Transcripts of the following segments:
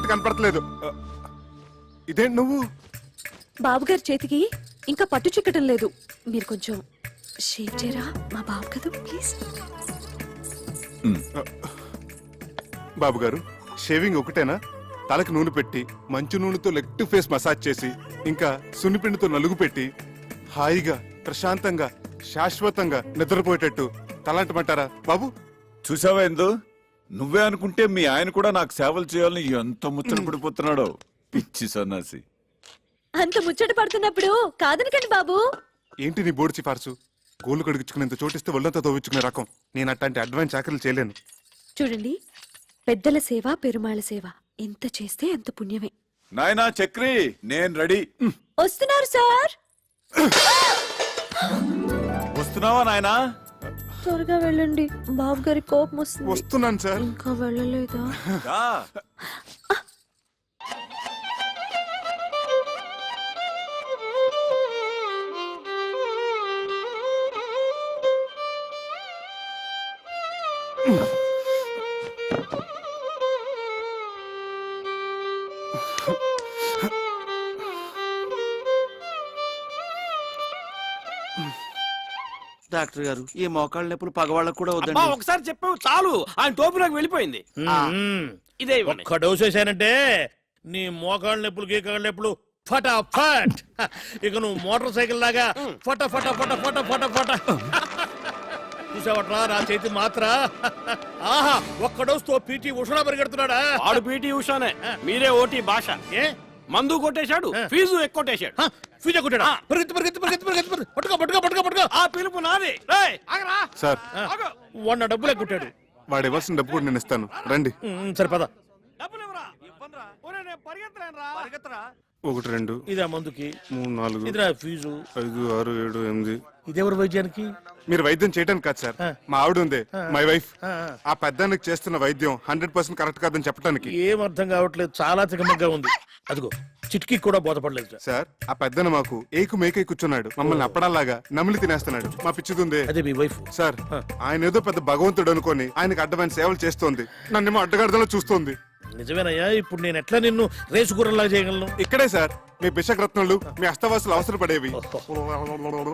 Light కనపడట్లేదు. ఇదేంటి నువ్వు? బాబుగారి చేతికి ఇంకా పట్టు చిక్కటం లేదు. మీరు కొంచెం షేవ్ చేయరా? మా బాబు కదా, ప్లీజ్. బాబు గారు, షేవింగ్ ఒకటేనా? తలకి నూనె పెట్టి మంచు నూనెతో లెగ్ టు ఫేస్ మసాజ్ చేసి ఇంకా సున్నిపిండితో నలుగు పెట్టి హాయిగా ప్రశాంతంగా శాశ్వతంగా నిద్రపోయేటట్టు తలంటమంటారా బాబు? చూసావా ఎందు, నువ్వే అనుకుంటే మీ ఆయన కూడా నాకు సేవలు చేయాలని ఎంత ముచ్చట పడిపోతున్నాడో. పిచ్చి సన్నాసి. అంత ముచ్చట పడుతున్నప్పుడు కాదనకండి బాబు. ఏంటి నీ బోర్డు సిఫార్సు? గోళ్ళు కడుగుచుకునేంత చోటిస్తే ఒళ్ళంతా తోవించుకునే రకం. నేను అట్లాంటి అడ్వాన్స్ చాకరీలు చేయలేను. చూడండి, పెద్దల సేవ పెరుమాళ సేవ ఎంత చేస్తే అంత పుణ్యమే. నాయనా చక్రి, నేను రెడీ. వస్తున్నారు సార్. వస్తున్నావా నాయనా? త్వరగా వెళ్ళండి, బాబు గారి కోపం వస్తుంది. వస్తున్నాను సార్. ఇంకా వెళ్ళలేదా? డాక్టర్ గారు, ఈ మోకాళ్ళ నొప్పులు పగవాళ్ళకు కూడా వద్దండి. ఒకసారి చెప్పావు చాలు, ఆయన టోపులోకి వెళ్ళిపోయింది. ఇదే ఒక్క డోసు వేసానంటే నీ మోకాళ్ళ నొప్పులు గీకాళ్ళ నొప్పులు ఫటాఫట్. ఇక నువ్వు మోటార్ సైకిల్ లాగా ఫట ఫట ఫట ఫట ఫట ఫట. చూసావట్రా నా చేతి మాత్ర. ఆహా, ఒక్క డోసుతో పీటీ ఉషా పరిగెడుతున్నాడా? ఆడు పీటీ ఉషానే, మీరే ఓటీ భాష. ఏ మందు కొట్టేశాడు, ఫీజు ఎక్కువటేశాడు. ఫీజు కొట్టాడా? పరిగెత్తు పరిగెత్తు పరిగెత్తు పరిగెత్తు. పట్టుకో పట్టుకో పట్టుకో పట్టుకో. ఆ పిలుపు నాది. రేయ్, ఆగరా. సార్, వాడిన డబ్బులే కొట్టాడు. వాడు ఇవ్వాల్సిన డబ్బు కూడా నేను ఇస్తాను, రండి. సరే పద. డబ్బులు ఇవ్వరా? ఇవ్వనురా. ఒరేయ్, నేను పరిగెత్తలేనురా. పరిగెత్తరా. 1 2 ఇదా మందుకి, 3 4 ఇదిరా ఫీజు, 5 6 7 8. ఇదెవరు వైద్యానికి? మీరు వైద్యం చేయడానికి కాదు సార్, మా ఆవిడ ఉంది, మై వైఫ్. ఆ పెద్దానికి చేస్తున్న వైద్యం 100% కరెక్ట్ కాదని చెప్పడానికి. ఏం అర్థం కావట్లేదు, చాలా తికమగ్గా ఉంది. అదిగో చిట్కి కూడా బోధపడలేదు సార్. ఆ పెద్దన మాకు ఏకు మేకై కూర్చున్నాడు, మమ్మల్ని అప్పడాలాగా నమిలి తినేస్తున్నాడు. మా పిచ్చిదుందే. అదే మీ వైఫ్ సార్, ఆయన ఏదో పెద్ద భగవంతుడు అనుకొని ఆయనకు అడ్డమైన సేవలు చేస్తోంది, నన్నేమో అడ్డగడదలో చూస్తోంది. నిజమేనయ్యా, ఇప్పుడు నేను ఎట్లా నిన్ను రేసు గుర్రంలాగా చేయగలను? ఇక్కడే సార్ మీ బిషగ్రత్నాలు, మీ అస్తవాసులు అవసరపడేవి.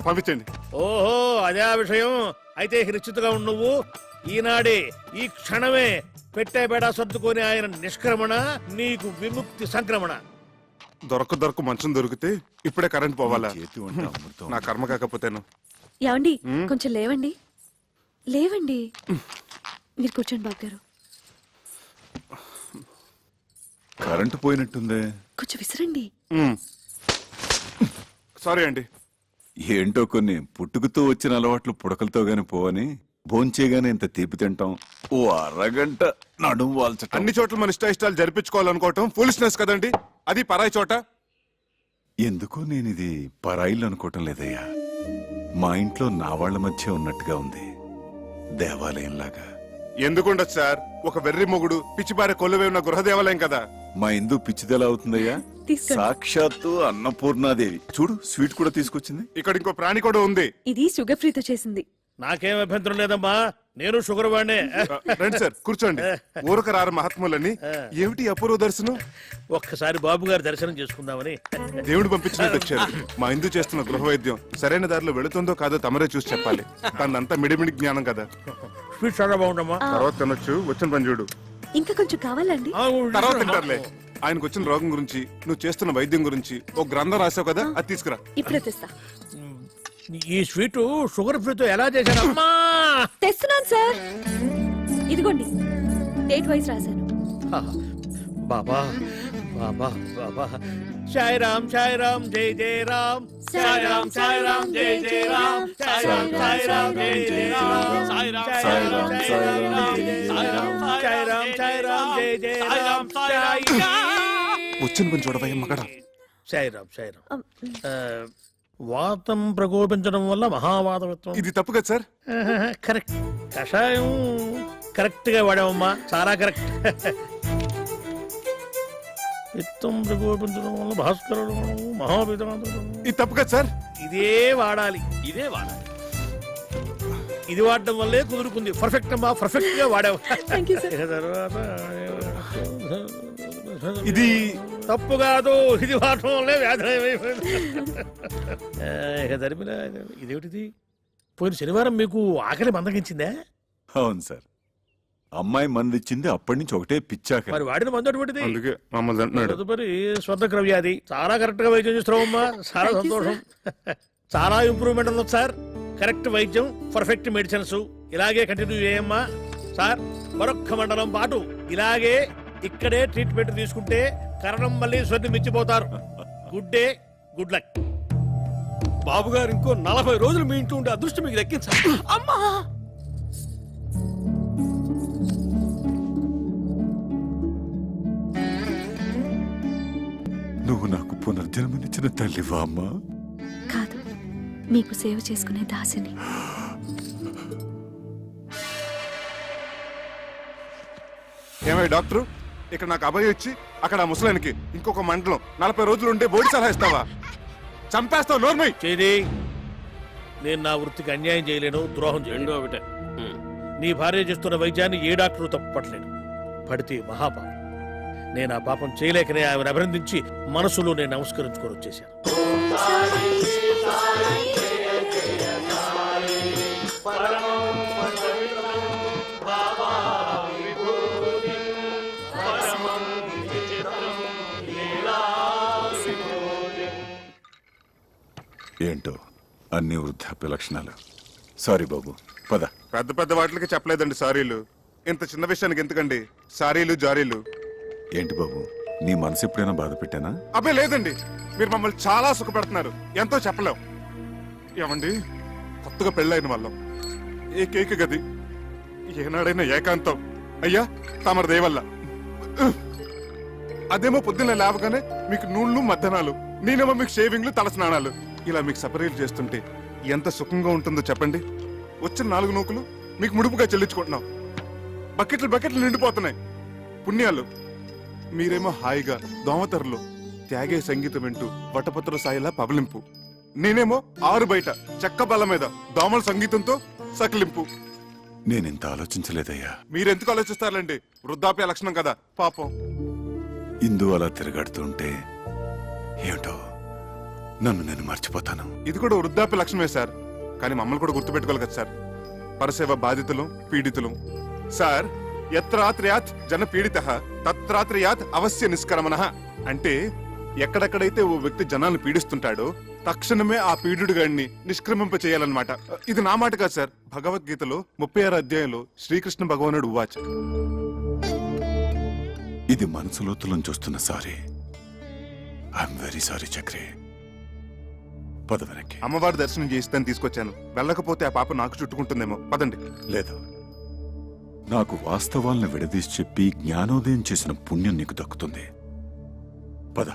పంపించండి. ఓహో, అదే ఆ విషయం. అయితే నిశ్చితగా ఉండు నువ్వు. ఈనాడే ఈ క్షణమే పెట్టే బేడా సర్దుకొని ఆయన నిష్క్రమణ, నీకు విముక్తి సంక్రమణ. దొరక మంచం దొరికితే ఇప్పుడే కరెంట్ పోవాలా? నా కర్మ కాకపోతేను. ఏమండి, కొంచెం లేవండి, లేవండి. మీరు కూర్చోండి బాబు గారు. కరెంటు పోయినట్టుందే. కొంచెం విసిరండి. సారీ అండి. ఏంటో కొన్ని పుట్టుకుతూ వచ్చిన అలవాట్లు పుడకలతో గాని పోవని భోంచేగానే ఇంత తీపి తింటాం. ఓ అరగంట నడుము వాల్చటం. అన్ని చోట్ల మన ఇష్టాలు జరిపించుకోవాలనుకోవటం ఫూలిష్నెస్ కదండి. అది పరాయి చోట. ఎందుకో నేను ఇది పరాయిలు అనుకోవటం లేదయ్యా. మా ఇంట్లో నా వాళ్ల మధ్య ఉన్నట్టుగా ఉంది, దేవాలయంలాగా. ఎందుకుండదు సార్, ఒక వెర్రి మొగుడు పిచ్చిపారే కొలువే ఉన్న గృహదేవాలయం కదా. మా ఇందు పిచ్చిదెలా అవుతుందయ్యా? సాక్షాత్తు అన్నపూర్ణాదేవి. చూడు, స్వీట్ కూడా తీసుకొచ్చింది. ఇక్కడ ఇంకో ప్రాణి కూడా ఉంది. ఇది షుగర్ ఫ్రీతో చేసింది. నాకేం అభ్యంతరం లేదమ్మా, నేను షుగర్ వాడినే. రండి సార్, కూర్చోండి. ఊరక రారు మహాత్ములని. ఏమిటి అపూర్వ దర్శనం? ఒక్కసారి బాబు గారి దర్శనం చేసుకుందామని. దేవుడు పంపించినట్టు వచ్చారు. మా ఇందు చేస్తున్న గృహ వైద్యం సరైన దారిలో వెళుతుందో కాదో తమరే చూసి చెప్పాలి. తనంతా మిడిమిడి జ్ఞానం కదా. స్వీట్ చాలా బాగుండమ్మా. తర్వాత తినొచ్చు, వచ్చిన పని చూడు. ఇంకా కొంచెం కావాలండి? తర్వాత తింటారులే. ఆయనకు వచ్చిన రోగం గురించి, నువ్వు చేస్తున్న వైద్యం గురించి ఒక గ్రంథం రాసావు కదా, అది తీసుకురా. ఇప్పుడే తెస్తా. ఈ స్వీట్ షుగర్ ఫ్రీతో ఎలా చేశానమ్మా? తెస్తున్నాను సార్, ఇదిగోండి, డేట్ వైజ్ రాశాను. బాబా బాబా బాబా. సాయి రామ్ సాయి రామ్ జై జై రామ్. సాయి రామ్ సాయి రామ్ జై జై రామ్. సాయి రామ్ సాయి రామ్ జై జై రామ్. సాయి రామ్ సాయి రామ్ జై జై రామ్. సాయి రామ్ సాయి రామ్ జై జై రామ్. వచ్చిన పని చూడవయ్య మగడా. సాయి రామ్ సాయి రామ్. వాతం ప్రకోపించడం వల్ల మహావాతవత్వం. ఇది తప్పు కదా సార్? కరెక్ట్. కషాయం కరెక్ట్ గా వాడామమ్మా, చాలా కరెక్ట్. విత్తం ప్రకోపించడం వల్ల భాస్కరుడు మహాపితాంతరం. ఇది తప్పు కదా సార్? ఇదే వాడాలి, ఇదే వాడాలి. ఇది వాడడం వల్లే కుదురుకుంది. పర్ఫెక్ట్ అమ్మా, పర్ఫెక్ట్ గా వాడావు. Thank you sir. తర్వాత ఇది తప్పు కాదు, ఇది వాడటం వల్లే వ్యాధి నయమైపోయింది. ఇక ధర్మిలా ఇదేమిటిది? పోయిన శనివారం మీకు ఆకలి మందగించిందా? అవును సార్, అమ్మాయి మందిచ్చింది అప్పటి నుంచి ఒకటే పిచ్చాక. మరి వాడిన మందు అటువంటిది. అందుకే మమ్మల్ని అంటున్నాడు. తదుపరి స్వర్ణక్ర వ్యాధి. చాలా కరెక్ట్ గా వైద్యం చేస్తున్నావమ్మా, చాలా సంతోషం. చాలా ఇంప్రూవ్మెంట్ ఉంది సార్. కరెక్ట్ వైద్యం, పర్ఫెక్ట్ మెడిసిన్స్, ఇలాగే కంటిన్యూ చేయమ్మా. సార్ మరొక్క మండలం పాటు ఇలాగే ఇక్కడే ట్రీట్మెంట్ తీసుకుంటే కరణం మళ్ళీ స్వర్ణం మించిపోతారు. Good day, good luck. బాబు గారు ఇంకో 40 రోజులు మీ ఇంట్లో ఉండే అదృష్టం మీకు దక్కించాలి. అమ్మా నువ్వు నాకు పునర్జన్మనిచ్చిన తల్లివా అమ్మా? కాదు, మీకు సేవ చేసుకునే దాసిని. ఏమై డాక్టర్, ఇక్కడ నాకు అభయం ఇచ్చి అక్కడ ఆ ముసలానికి ఇంకొక మండలం 40 రోజులు ఉండే బోడి సలహా ఇస్తావా? చంపేస్తావు నోర్మై. చేది, నేను నా వృత్తికి అన్యాయం చేయలేను, ద్రోహం చేయలేను. రెండో ఒకటే. నీ భార్య చేస్తున్న వైద్యాన్ని ఏ డాక్టరు తప్పట్లేదు. పడితే మహాపాపం. నేను ఆ పాపం చేయలేకనే ఆమెను అభినందించి మనసులో నేను నమస్కరించుకొని వచ్చేసాను. ఏంటో అన్ని వృద్ధాప్య లక్షణాలు. సారీ బాబు, పద. పెద్ద పెద్ద వాటికి చెప్పలేదండి సారీలు. ఇంత చిన్న విషయానికి ఎందుకండి సారీలు జారీలు? ఏంటి బాబు, నీ మనసు ఎప్పుడైనా బాధ పెట్టానా? అబ్బే లేదండి, మీరు మమ్మల్ని చాలా సుఖపెడుతున్నారు. ఎంతో చెప్పలేం. ఏమండి, కొత్తగా పెళ్ళైన వాళ్ళం, ఏ కేక్ గది, ఏనాడైనా ఏకాంతం. అయ్యా తమరి దయవల్ల. అదేమో పొద్దున్న లేవగానే మీకు నూళ్ళు మధ్యాహ్నాలు, నేనేమో మీకు షేవింగ్లు తల స్నానాలు. ఇలా మీకు సపరేట్ చేస్తుంటే ఎంత సుఖంగా ఉంటుందో చెప్పండి. వచ్చిన 4 నూకులు మీకు ముడుపుగా చెల్లించుకుంటున్నాం. బకెట్లు బకెట్లు నిండిపోతున్నాయి పుణ్యాలు. మీరేమో హాయిగా దోమతెరలో త్యాగే సంగీతం వింటూ వటపత్ర సాయిలా పబలింపు. నేనేమో ఆరు బయట చెక్క బల్ల మీద దోమల సంగీతంతో సకిలింపు. నేనింత ఆలోచించలేదయ్యా. మీరెందుకు ఆలోచిస్తారులేండి, వృద్ధాప్య లక్షణం కదా పాపం. ఇందు అలా తిరగాడుతుంటే ఏమిటో నన్ను నేను మర్చిపోతాను. ఇది కూడా వృద్ధాప్య లక్షణమే సార్, కానీ మమ్మల్ని కూడా గుర్తుపెట్టుకోవాలి కదా సార్. పరసేవ బాధితులు పీడితులు సార్. యత్రాత్రయాత్ జన పీడిత తత్రాత్రయాత్ అవశ్య నిష్కరమణ. అంటే ఎక్కడెక్కడైతే ఓ వ్యక్తి జనాలను పీడిస్తుంటాడో తక్షణమే ఆ పీడుడు గాడిని నిష్క్రమింప చేయాలన్నమాట. ఇది నా మాట కాదు సార్, భగవద్గీతలో 36వ అధ్యాయంలో శ్రీకృష్ణ భగవానుడు ఉవాచ. ఇది మనసులోతులను చూస్తున్న sorry. I'm very sorry Chakri. పద వెనక్కి. అమ్మవారి దర్శనం చేయిస్తాను తీసుకొచ్చాను. వెళ్ళకపోతే ఆ పాప నాకు చుట్టుకుంటుందేమో. పదండి. లేదు, నాకు వాస్తవాలను విడదీసి చెప్పి జ్ఞానోదయం చేసిన పుణ్యం నీకు దక్కుతుంది. పద.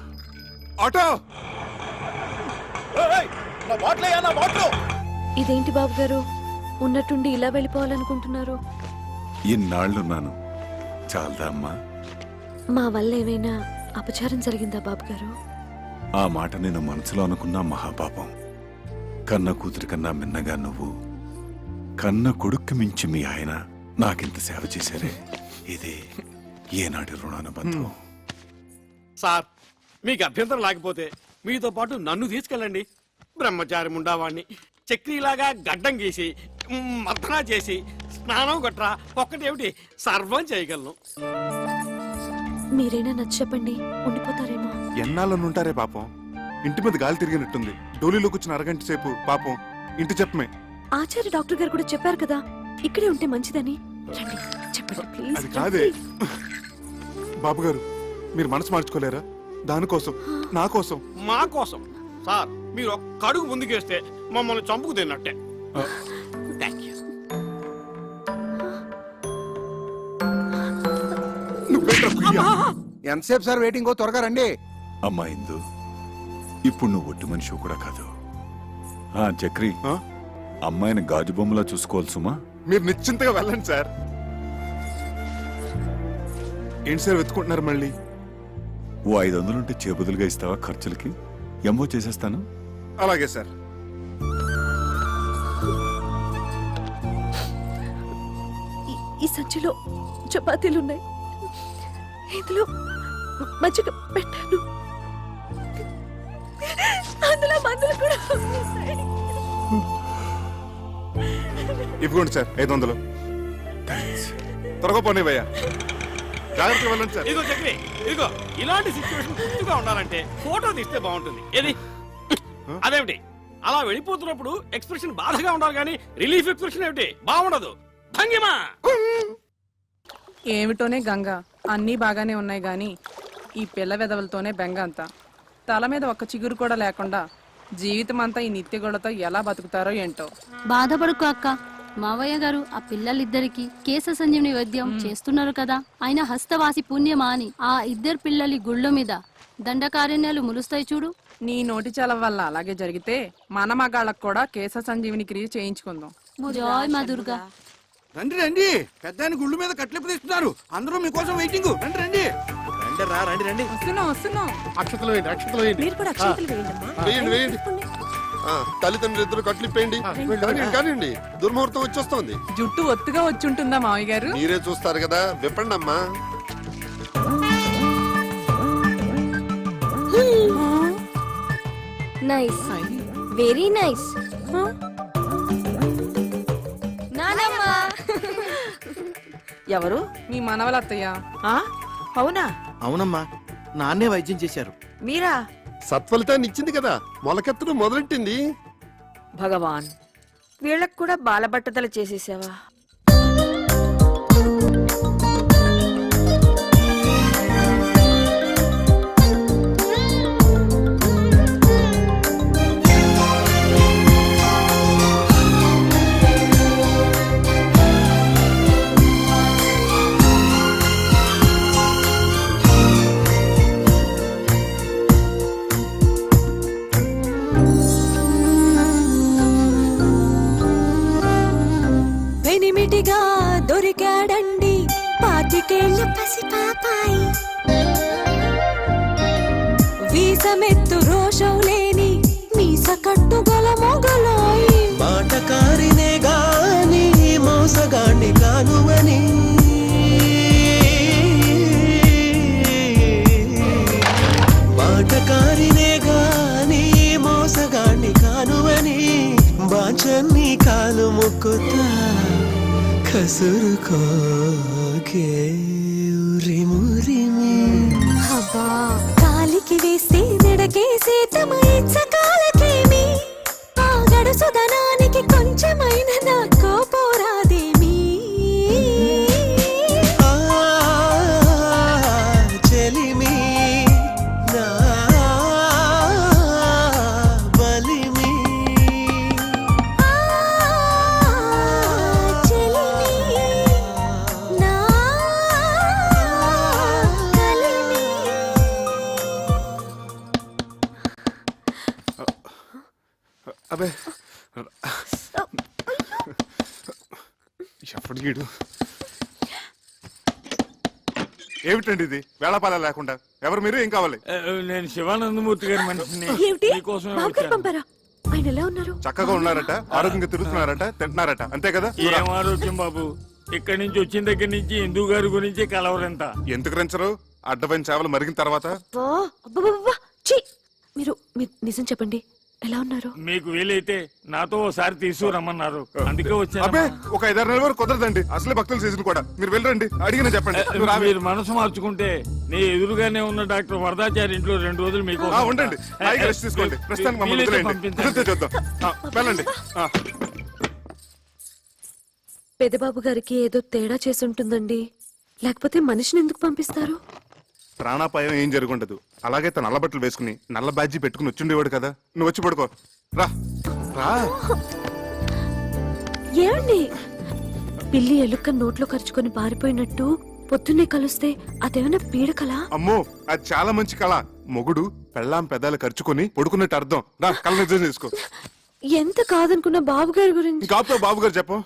ఆటో. ఇదేంటి బాబు గారు, ఉన్నట్టుండి ఇలా వెళ్ళిపోవాలనుకుంటున్నారు? ఇన్నాళ్లున్నాను, చాలదా అమ్మా? మా వల్ల ఏమైనా అపచారం జరిగిందా బాబు గారు? ఆ మాట నేను మనసులో అనుకున్నా మహాపాపం. కన్న కూతురి కన్నా మిన్నగా నువ్వు, కన్న కొడుక్కి మించి మీ ఆయన నాకింత సేవ చేశారే, ఇది ఏనాటి రుణానుబంధం. సార్, మీకు అభ్యంతరం లేకపోతే మీతో పాటు నన్ను తీసుకెళ్ళండి. బ్రహ్మచారి ముండావాణ్ణి చక్రీలాగా గడ్డం గీసి మర్దనా చేసి స్నానం గట్రా ఒక్కటేమిటి సర్వం చేయగలను. మీరైనా నచ్చ చెప్పండి, ఉండిపోతారేమో. ఎన్నాళ్ళని ఉంటారే పాపం. ఇంటి మీద గాలి తిరిగినట్టుంది. డోలీలో కూర్చున్న అరగంట సేపు పాపం ఇంటి చెప్పమే. ఆచార్య డాక్టర్ గారు కూడా చెప్పారు కదా ఇక్కడే ఉంటే మంచిదని. రండి, చెప్పండి ప్లీజ్. అది కాదే బాబు గారు, మీరు మనసు మార్చుకోలేరా? దానికోసం, నా కోసం. మా కోసం సార్, మీరు ఒక్క అడుగు ముందుకేస్తే మమ్మల్ని చంపుకు తిన్నట్టే. Thank you. నువ్వేంట్రా కుయ్య? ఎంతసేపు సార్ వెయిటింగ్? త్వరగా రండి. అమ్మా ఇందు, ఇప్పుడు నువ్వు ఒట్టి మనిషి కూడా కాదు. ఆ చక్రి, ఆ? అమ్మాయిని గాజు బొమ్మలా చూసుకోవాలి సుమా. మీరు నిశ్చింతగా వెళ్ళండి సార్. ఏంటి సార్ వెతుకుంటున్నారు మళ్ళీ? ఓ 500 ఉంటే చేబదులుగా ఇస్తావా ఖర్చులకి? ఎంఓ చేసేస్తాను. అలాగే సార్. ఈ సంచిలో చపాతీలున్నాయి, ఇందులో మజ్జిగ పెట్టాను. అందులో మందులు కూడా ఉన్నాయి. ఇవ్వండి సార్ 500. త్వరగా పోనీవయ్యా, జాగ్రత్తగా వెళ్ళండి సార్. ఇదిగో చక్రి, ఇదిగో ఇలాంటి సిచ్యువేషన్ గుర్తుగా ఉండాలంటే ఫోటో తీస్తే బాగుంటుంది. ఏది అదేమిటి అలా వెళ్ళిపోతున్నప్పుడు ఎక్స్ప్రెషన్ బాధగా ఉండాలి కానీ రిలీఫ్ ఎక్స్ప్రెషన్ ఏమిటి బాగుండదు. భంగిమా ఏమిటోనే గంగ, అన్నీ బాగానే ఉన్నాయి గాని ఈ పిల్ల వెదవులతోనే బెంగ అంతా. తల మీద ఒక్క చిగురు కూడా లేకుండా జీవితం అంతా ఈ నిత్యగొడతో ఎలా బతుకుతారో ఏంటో. బాధపడుకో అక్క, మావయ్య గారు ఆ పిల్లలిద్దరికి కేశ సంజీవని వైద్యం చేస్తున్నారు కదా. ఆయన హస్తవాసి పుణ్యమా అని ఆ ఇద్దరు పిల్లలి గుళ్ళ మీద దండకారణ్యాలు ములుస్తాయి చూడు. నీ నోటి చలవ వల్ల అలాగే జరిగితే మన మగాళ్ళకు కూడా కేశ సంజీవిని క్రియ చేయించుకుందాం. జోయ్ మా దుర్గా. రండి రండి, పెద్ద ఆయన గుళ్ళు మీద కట్లెప్పు తీస్తున్నారు. అందరూ మీకోసం వెయిటింగ్. రండి రండి రండి రా రండి రండి. వస్తున్నాం. అక్షతలు వేయండి, అక్షతలు వేయండి. మీరు కూడా అక్షంతలు వేయండమ్మా. వేయండి వేయండి. తల్లిదండ్రులు ఇద్దరు కట్లిప్పేయండి. కానివ్వండి, దుర్ముహూర్తం వచ్చేస్తోంది. జుట్టు ఒత్తుగా వచ్చుంటుందా మావయ్య గారు? మీరే చూస్తారు కదా, విప్పండి అమ్మా. Nice, very nice. నానమ్మా. ఎవరు? మీ మనవలత్తయ్య. ఆ? అవునా? అవునమ్మా, నాన్నే వైద్యం చేశారు. మీరా? సత్ఫలితాన్ని ఇచ్చింది కదా, మొలకెత్తడం మొదలెట్టింది. భగవాన్, వీళ్ళకు కూడా బాలబట్టతలు చేసేసావా? వెనిమిటిగా దొరికాడండి పాతికేళ్ల పసిపాపాయి. వీసమెత్తు రోషం లేని మీస కట్టుగల మొగలాయి. మాటకారినే గాని మోసగాన్ని కానువని మాటకారినే గాని మోసగాన్ని కానువని బాచన్ని కాలు మొక్కుతా కసురుకోకే ఉరిమురిమి. అబ్బా, కాలికి వేస్తే నడకేసే తమ ఇచ్చకాలకేమి. ఆ గడుసుదనానికి కొంచెమైన నా కోపోరాదేమి. ఆ చెలిమి నా బలిమి. ఆ చెలిమి నా కలిమి. అబే ఎప్పుడు గీడు ఏమిటండి ఇది వేళపాల లేకుండా? ఎవరు మీరు? ఏం కావాలి? నేను శివానందమూర్తి గారి మనిషిని. ఏమిటి? మీకోసమే బాబు గారు వచ్చాను. పంపారా? ఆయన ఎలా ఉన్నారు? చక్కగా ఉన్నారట, ఆరోగ్యంగా తిరుగుతున్నారట, తింటున్నారట, అంతే కదా? ఏం ఆరోగ్యం బాబు, ఇక్కడి నుంచి వచ్చిన దగ్గర నుంచి హిందూ గారి గురించి కలవరంత. ఎందుకు రెంచరు? అడ్డమైన సేవలు మరిగిన తర్వాత అబ్బా, అబ్బబ్బబ్బా, ఛీ! మీరు నిజం చెప్పండి, ఎలా ఉన్నారు? మీకు వీలైతే నాతో ఓసారి తీసుకురమ్మన్నారు, అందుకే అబ్బే వచ్చాను. ఒక 5-6 నెలల వరకు కుదరదండి. అసలే భక్తుల సీజన్ కూడా. మీరు వెళ్ళండి, అడిగిన చెప్పండి. నువ్వు రావే. మీరు మనసు మార్చుకుంటే నీ ఎదురుగానే ఉన్న డాక్టర్ వరదాచారి ఇంట్లో 2 రోజులు మీకు ఉండండి, హాయిగా రెస్ట్ తీసుకోండి. ప్రస్తుతానికి మమ్మల్ని వదిలేయండి. కుదిరితే చూద్దాం. వెళ్ళండి. పెదబాబు గారికి ఏదో తేడా చేసుంటుందండి, లేకపోతే మనిషిని ఎందుకు పంపిస్తారు? ప్రాణాపాయం ఏం జరుగుండదు. అలాగే తన నల్ల బట్టలు వేసుకుని నల్ల బ్యాడ్జీ పెట్టుకుని వచ్చిండేవాడు కదా. నువ్వు వచ్చి పడుకో. రా రా. ఏమండి, పిల్లి ఎలుక నోట్లో ఖర్చుకొని పారిపోయినట్టు పొద్దున్నే కలుస్తే అదేమైనా పీడకలా? అమ్మో, అది చాలా మంచి కళ. మొగుడు పెళ్ళాం పెదాలు ఖర్చుకొని పడుకున్నట్టు అర్థం. రా, కళ నిజం చేసుకో. ఎంత కాదనుకున్న బాబు గారి గురించి. ఇంకా బాబు గారు చెప్పు.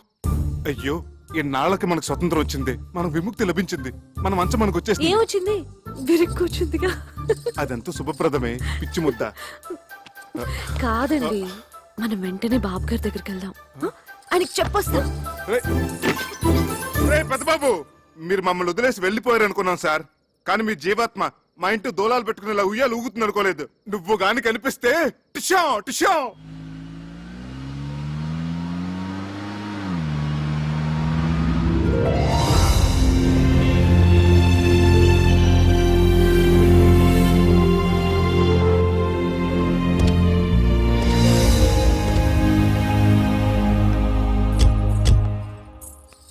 అయ్యో, ఇన్నాళ్ళకి మనకు స్వతంత్రం వచ్చింది, మనకు విముక్తి లభించింది, మన మంచం మనకు వచ్చేసింది. ఏమొచ్చింది? విరిక్కుచ్చిందిగా. అదంతా శుభప్రదమే, పిచ్చి ముద్ద. కాదండి, మనం వెంటనే బాబు గారి దగ్గరికి వెళ్దాం. ఆయనకి చెప్పొస్తాం. పెద్ద బాబు, మీరు మమ్మల్ని వదిలేసి వెళ్ళిపోయారు అనుకున్నాం సార్. కానీ మీ జీవాత్మ మా ఇంటి దోలాలు పెట్టుకునేలా ఉయ్యాలు ఊగుతుంది అనుకోలేదు. నువ్వు గాని కనిపిస్తే టిషా టిషా.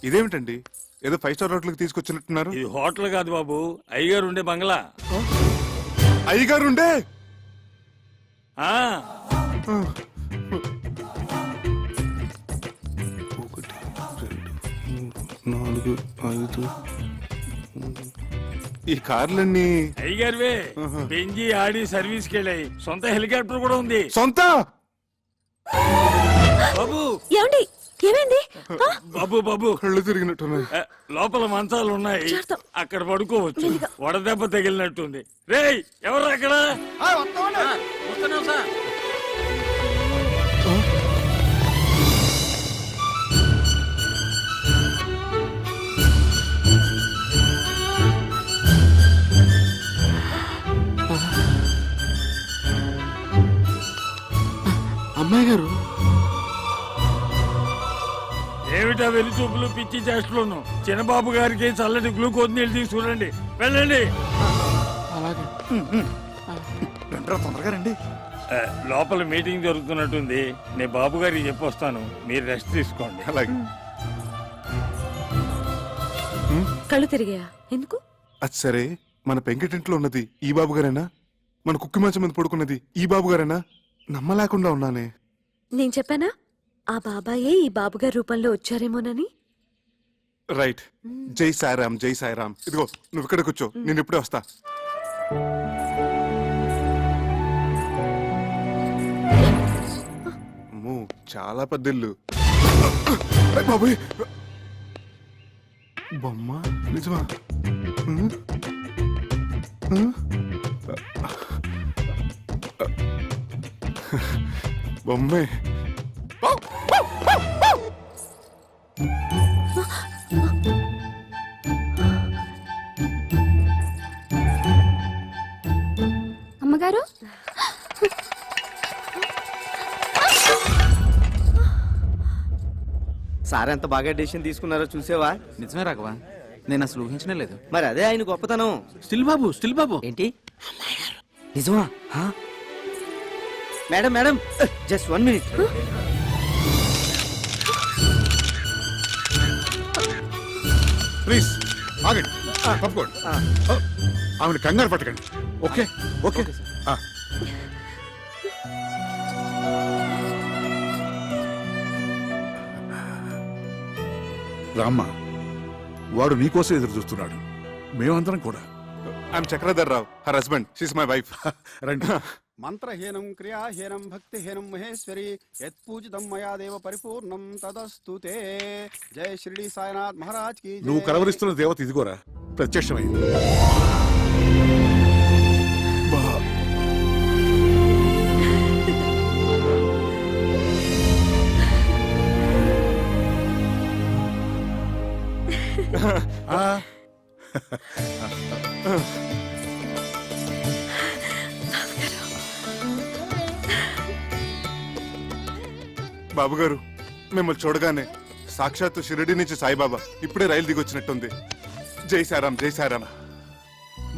ఇదేమిటండి, ఏదో 5 స్టార్ హోటల్కి తీసుకొచ్చినట్టున్నారు? ఇది హోటల్ కాదు బాబు, అయ్యగారు ఉండే బంగ్లా. అయ్యగారుండే ఆ 1, 2, 3, 4, 5. ఈ కార్లన్నీ అయ్యగారువే. బెంజి ఆడి సర్వీస్కి వెళ్ళాయి. సొంత హెలికాప్టర్ కూడా ఉంది. సొంత. బాబు ఏమండి, ఏమైంది? బాబు బాబు కళ్ళు తిరిగినట్టున్నాయి. లోపల మంచాలు ఉన్నాయి, చేస్తాం. అక్కడ పడుకోవచ్చు. వడదెబ్బ తగిలినట్టుంది. రేయ్ ఎవరు అక్కడ? వస్తున్నాం సార్. అమ్మాయి గారు ఏమిటా వెలి చూపులు పిచ్చి చేష్టలోను? చిన్నబాబు గారికి చల్లటి గ్లూకోజ్ నీళ్ళు తీసుకురండి. వెళ్ళండి. అలాగే తొందరగా రండి. లోపల మీటింగ్ జరుగుతున్నట్టుంది. నేను బాబు గారికి చెప్పొస్తాను, మీరు రెస్ట్ తీసుకోండి. అలాగే. కళ్ళు తిరిగాయా? ఎందుకు? అది సరే, మన పెంకటింట్లో ఉన్నది ఈ బాబు గారేనా? మన కుక్కి మంచం మీద పడుకున్నది ఈ బాబు గారేనా? నమ్మలేకుండా ఉన్నానే. నేను చెప్పానా ఆ బాబాయే ఈ బాబుగారి రూపంలో వచ్చారేమోనని? రైట్. జై సాయిరామ్, జై సాయిరామ్. ఇదిగో నువ్వు ఇక్కడ కూర్చో, నేను ఇప్పుడే వస్తా. అమ్మో, చాలా పెద్ద ఇల్లు. అయ్ బాబోయ్, బొమ్మ నిజమా? హ్మ్? హ్మ్? బొమ్మే. అమ్మగారు, సార్ ఎంత బాగా డెసిషన్ తీసుకున్నారో చూసేవా? నిజమే రాఘవా, నేను అసలు ఊహించనే లేదు. మరి అదే ఆయన గొప్పతనం. స్టిల్ బాబు ఏంటి నిజమా? Madam madam, just 1 minute. Please ఆగండి, తప్పుకోండి. ఆమెను కంగారు పట్టకండి. Okay okay. రామ్మా, వాడు నీకోసం ఎదురు చూస్తున్నాడు, మేమందరం కూడా. I'm Chakradhar Rao, her husband. She's my wife. రండి. మంత్రహీనం క్రియాహీనం భక్తిహీనం మహేశ్వరి యత్పూజితం మయా దేవ పరిపూర్ణం తదస్తుతే. జై షిరిడి సాయినాథ్ మహారాజ్ కి జై. నువ్వు కలవరిస్తున్న దేవత ఇదిగోరా, ప్రత్యక్షమైంది. బాబు గారు, మిమ్మల్ని చూడగానే సాక్షాత్తు షిరిడి నుంచి సాయిబాబా ఇప్పుడే రైలు దిగొచ్చినట్టుంది. జై సాయిరామ్, జై సాయిరామ్.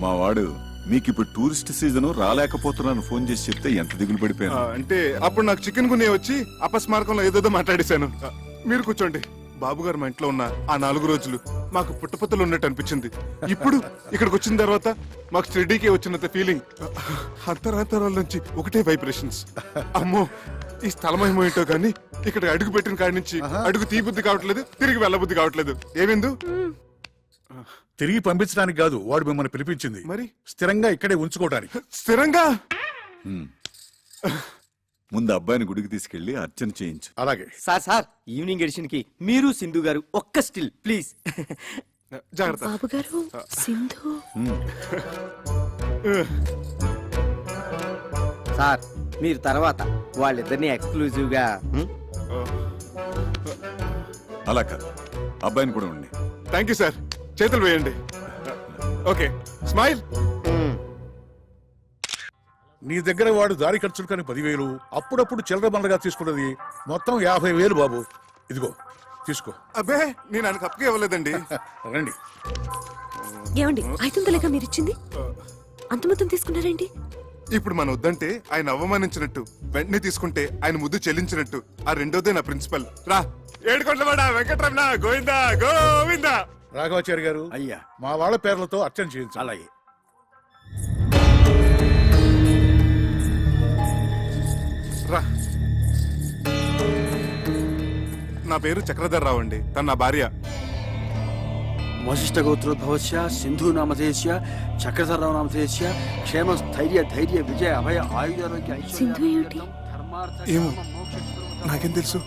మా వాడు మీకు ఇప్పుడు టూరిస్ట్ సీజన్ రాలేకపోతున్నాను ఫోన్ చేసి చెప్తే ఎంత దిగులు పడిపోయాను. అంటే అప్పుడు నాకు చికెన్ గున్యా వచ్చి అపస్మారకంలో ఏదేదో మాట్లాడేశాను. మీరు కూర్చోండి. బాబు గారు మా ఇంట్లో ఉన్న ఆ 4 రోజులు మాకు పుట్టపత్తలు ఉన్నట్టు అనిపించింది. ఇప్పుడు ఇక్కడికి వచ్చిన తర్వాత మాకు షిరిడీకే వచ్చినంత ఫీలింగ్. అంతరాంతరాల నుంచి ఒకటే వైబ్రేషన్స్. అమ్మో, ఈ స్థలమేమో ఏంటో కానీ ఇక్కడ అడుగు పెట్టిన కాడి నుంచి అడుగు తీబుద్ధి కావట్లేదు, తిరిగి వెళ్ళబుద్ధి కావట్లేదు. ఏమిందు? తిరిగి పంపించడానికి కాదు వాడు మిమ్మల్ని పిలిపించింది, మరి స్థిరంగా ఇక్కడే ఉంచుకోవడానికి. స్థిరంగా? ముందు అబ్బాయిని గుడికి తీసుకెళ్లి అర్చన చేయించు. అలాగే సార్ ఈవినింగ్ ఎడిషన్ కి మీరు సింధు గారు ఒక్క స్టిల్ ప్లీజ్. జాగ్రత్త. బాబుగారు, సింధు. సార్ మీరు తర్వాత వాళ్ళిద్దరిని ఎక్స్క్లూజివ్ గా. అలా కాదు, అబ్బాయిని కూడా ఉండి. Thank you sir. చేతులు వేయండి. Okay, smile. నీ దగ్గర వాడు దారి ఖర్చులు కానీ 10,000, అప్పుడప్పుడు చిల్లర బండగా తీసుకున్నది మొత్తం 50,000 బాబు. ఇదిగో తీసుకో. అబ్బే నేను ఆయనకు అప్పగా ఇవ్వలేదండి. రండి. ఏమండి 500 మీరు ఇచ్చింది? అంత మొత్తం తీసుకున్నారేంటి? ఇప్పుడు మన వద్దంటే ఆయన అవమానించినట్టు, వెంటనే తీసుకుంటే ఆయన ముద్దు చెల్లించినట్టు. ఆ రెండోదే నా ప్రిన్సిపల్. రా ఏడుకొండవాడా వెంకటరమణ గోవిందా గోవిందా. రాఘవాచారి గారు, అయ్యా. మా వాళ్ళ పేర్లతో అర్చన చేయించాలి. అలాగే. రా. నా పేరు చక్రధర్రావు అండి. తన నా భార్య. వశిష్ఠ గోత్రోద్భవస్య సింధు నామధేయస్య చక్రధరరావు నామధేయస్య క్షేమ స్థైర్య ధైర్య విజయ అభయ ఆయుధారోగ్య సింధు ఏమిటి? ఏమో నాకేం తెలుసు.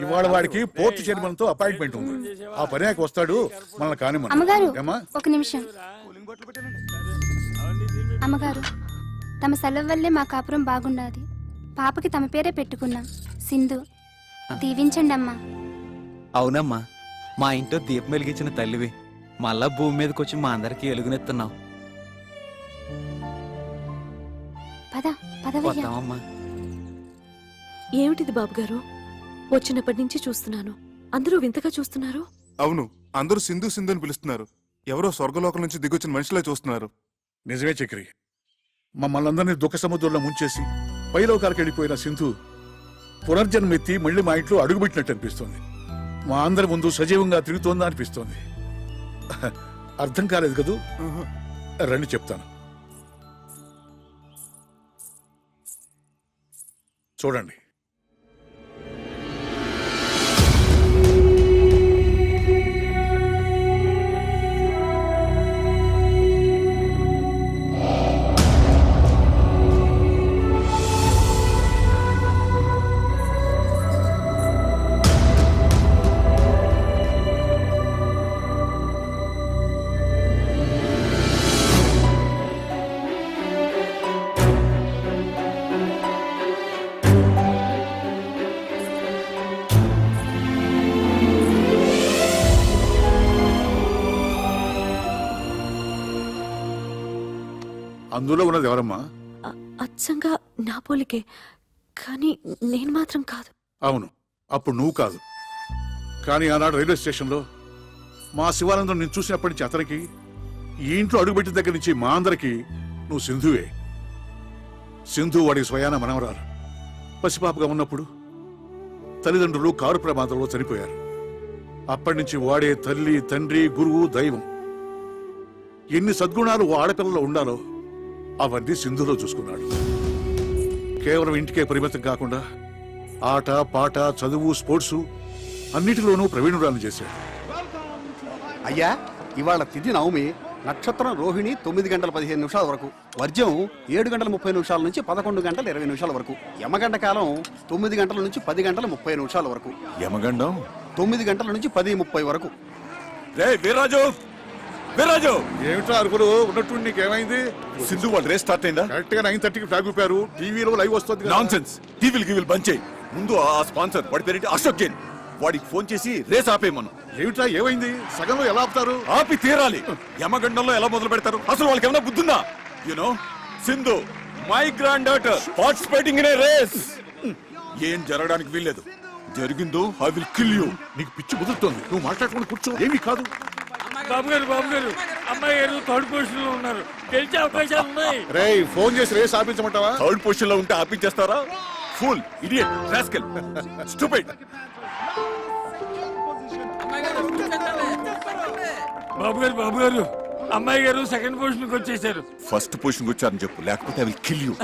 ఇవాళ వాడికి పోర్టు చైర్మన్ తో అపాయింట్మెంట్ ఉంది. ఆ పర్యాకి వస్తాడు, మనల్ని కానిమ్మను. అమ్మగారు ఏమ్మా? ఒక నిమిషం. అమ్మగారు, తమ సెలవు వల్లే మా కాపురం బాగున్నది. పాపకి తమ పేరే పెట్టుకున్నాం, సింధు. దీవించండి అమ్మా. అవునమ్మా, మా ఇంట్లో దీపం వెలిగించిన తల్లివి. మళ్ళా భూమి మీదకి వచ్చి మా అందరికి ఎలుగునెత్తున్నావు. పద పదవయ్యా. వద్దామమ్మా. ఏమిటిది బాబు గారు? వచ్చినప్పటి నుంచి చూస్తున్నాను, అందరూ వింతగా చూస్తున్నారు. అవును, అందరూ సింధు సింధు అని పిలుస్తున్నారు. ఎవరో స్వర్గలోకం నుంచి దిగొచ్చిన మనుషులే చూస్తున్నారు. నిజమే చక్రి. మమ్మల్ని అందరినీ దుఃఖ సముద్రంలో ముంచేసి పైలోకాలకు వెళ్ళిపోయిన సింధు పునర్జన్మెత్తి మళ్ళీ మా ఇంట్లో అడుగుపెట్టినట్టు అనిపిస్తుంది. మా అందరి ముందు సజీవంగా తిరుగుతోందా అనిపిస్తోంది. అర్థం కాలేదు కదూ? రండి చెప్తాను. చూడండి. అందులో ఉన్నది ఎవరమ్మా? అచ్చంగా నా పోలికే, కానీ నేను మాత్రం కాదు. అవును, అప్పుడు నువ్వు కాదు. కానీ ఆనాడు రైల్వే స్టేషన్లో మా శివానందం నేను చూసినప్పటి నుంచి అతనికి, ఈ ఇంట్లో అడుగుపెట్టిన దగ్గర నుంచి మా అందరికి నువ్వు సింధువే. సింధు వాడికి స్వయాన మనవరాలు. పసిపాపగా ఉన్నప్పుడు తల్లిదండ్రులు కారు ప్రమాదంలో చనిపోయారు. అప్పటి నుంచి వాడే తల్లి, తండ్రి, గురువు, దైవం. ఎన్ని సద్గుణాలు ఓ ఆడపిల్లలో ఉండాలో అవన్నీ సింధులో చూసుకున్నాడు. కేవలం ఇంటికే పరిమితం కాకుండా ఆట, పాట, చదువు, స్పోర్ట్స్ అన్నిటిలోనూ ప్రవీణురాలు చేశాడు. అయ్యా, ఇవాళ తిథి నవమి, నక్షత్రం రోహిణి 9 గంటల 15 నిమిషాల వరకు, వర్జ్యం 7 గంటల 30 నిమిషాల నుంచి 11 గంటల 20 నిమిషాల వరకు, యమగండ కాలం 9 గంటల నుంచి 10 గంటల 30 నిమిషాల వరకు, యమగండం 9 గంటల నుంచి 10:30 వరకు. వీర్రాజు, వీర్రాజు, ఏమిటో అరుపులు? ఉన్నట్టు నీకేమైంది? సింధు వాళ్ళ రేస్ స్టార్ట్ అయిందా? కరెక్ట్ గా 9:30కి ఫ్లాగ్ ఊపారు. టీవీలో లైవ్ వస్తుంది కదా. నాన్సెన్స్. టీవీలు బంచ్ అయ్యి ముందు ఆ స్పాన్సర్ వాడి పేరేంటి, అశోక్ జైన్, వాడికి ఫోన్ చేసి రేస్ ఆపేయమను. ఏమిట్రా ఏమైంది? సగంలో ఎలా ఆపుతారు? ఆపి తీరాలి. యమగండంలో ఎలా మొదలు పెడతారు? అసలు వాళ్ళకి ఏమైనా బుద్ధుందా? You know, Sindhu my grand daughter participating in a race. ఏం జరగడానికి వీల్లేదు. జరిగిందో ఐ విల్ కిల్ యూ. నీకు పిచ్చి కుదురుతోంది. నువ్వు మాట్లాడుకుని కూర్చో. ఏమీ కాదు. బాబు గారు అమ్మాయి గారు థర్డ్ పొజిషన్ లో ఉన్నారు, గెలిచే అవకాశాలు ఉన్నాయి. రేయ్, ఫోన్ చేసి రేస్ ఆపించమంటావా? థర్డ్ పొజిషన్ లో ఉంటే ఆపించేస్తారా? Fool, idiot, rascal, stupid. బాబు గారు అమ్మాయి గారు సెకండ్ పొజిషన్ కి వచ్చేసారు. ఫస్ట్ పొజిషన్ వచ్చారని చెప్పు, లేకపోతే ఐ విల్ కిల్ యూ.